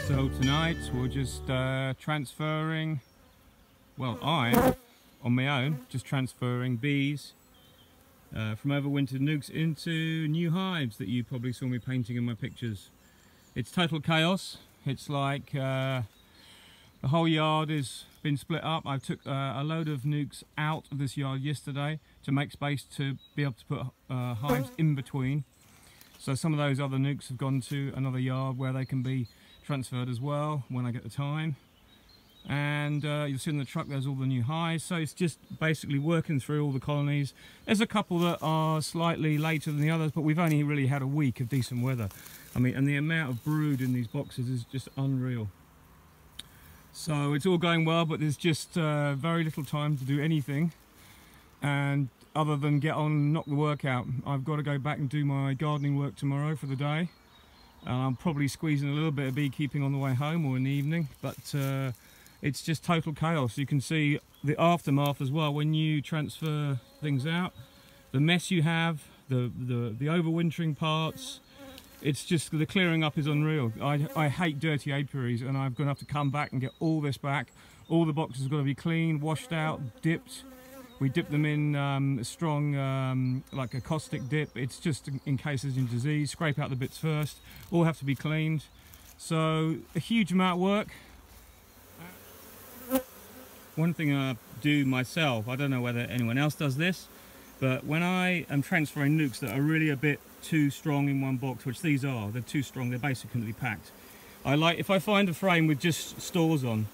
So tonight we're just transferring, well, I'm on my own just transferring bees from overwintered nucs into new hives that you probably saw me painting in my pictures. It's total chaos. It's like the whole yard has been split up. I took a load of nucs out of this yard yesterday to make space to be able to put hives in between. So some of those other nucs have gone to another yard where they can be transferred as well when I get the time. And you'll see in the truck there's all the new hives, so it's just basically working through all the colonies. There's a couple that are slightly later than the others, but we've only really had a week of decent weather. I mean, and the amount of brood in these boxes is just unreal. So it's all going well, but there's just very little time to do anything, and other than get on and knock the work out. I've got to go back and do my gardening work tomorrow for the day. I'm probably squeezing a little bit of beekeeping on the way home or in the evening, but it's just total chaos. You can see the aftermath as well when you transfer things out, the mess you have, the overwintering parts. It's just, the clearing up is unreal. I hate dirty apiaries, and I'm going to have to come back and get all this back. All the boxes have got to be cleaned, washed out, dipped. We dip them in a strong, like a caustic dip. It's just in case there's any disease. Scrape out the bits first. All have to be cleaned. So a huge amount of work. One thing I do myself, I don't know whether anyone else does this, but when I am transferring nucs that are really a bit too strong in one box, which these are, they're too strong, they're basically packed. If I find a frame with just stores on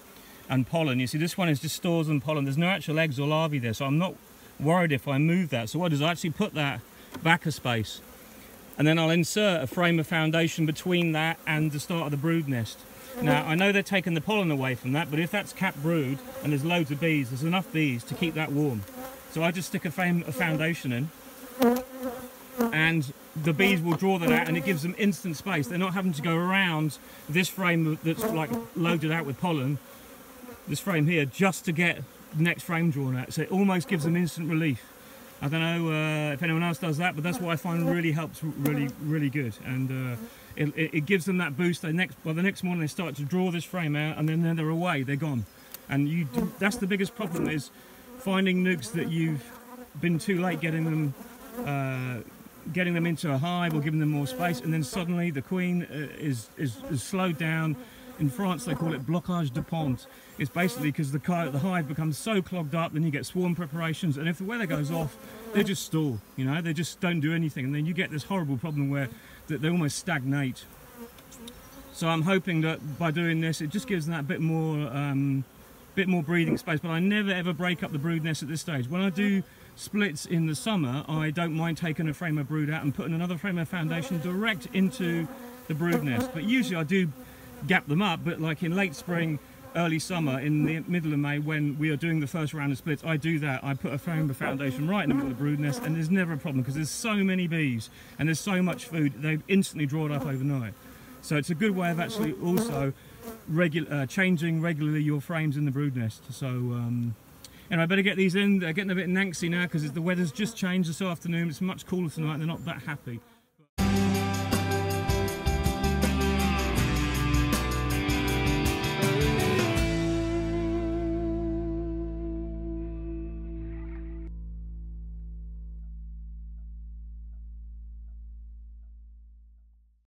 and pollen, you see this one is just stores and pollen, there's no actual eggs or larvae there, so I'm not worried if I move that. So what I do is I actually put that back a space, and then I'll insert a frame of foundation between that and the start of the brood nest. Now, I know they're taking the pollen away from that, but if that's capped brood and there's loads of bees, there's enough bees to keep that warm. So I just stick a frame of foundation in, and the bees will draw that out, and it gives them instant space. They're not having to go around this frame that's like loaded out with pollen, this frame here, just to get the next frame drawn out. So it almost gives them instant relief. I don't know if anyone else does that, but that's what I find really helps really good. And it gives them that boost. The next morning they start to draw this frame out, and then they're away, they're gone. And that's the biggest problem, is finding nucs that you've been too late getting them into a hive or giving them more space, and then suddenly the queen is slowed down. In France they call it blocage de pente. It's basically because the hive becomes so clogged up, then you get swarm preparations, and if the weather goes off, they just stall, you know, they just don't do anything, and then you get this horrible problem where they almost stagnate. So I'm hoping that by doing this, it just gives them that bit more breathing space. But I never ever break up the brood nest at this stage. When I do splits in the summer, I don't mind taking a frame of brood out and putting another frame of foundation direct into the brood nest. But usually I do gap them up, but like in late spring, early summer, in the middle of May, when we are doing the first round of splits, I do that. I put a frame of foundation right in the middle of the brood nest, and there's never a problem because there's so many bees and there's so much food, they instantly draw it up overnight. So it's a good way of actually also changing regularly your frames in the brood nest. So anyway, I better get these in. They're getting a bit nanksy now because the weather's just changed this afternoon. It's much cooler tonight and they're not that happy.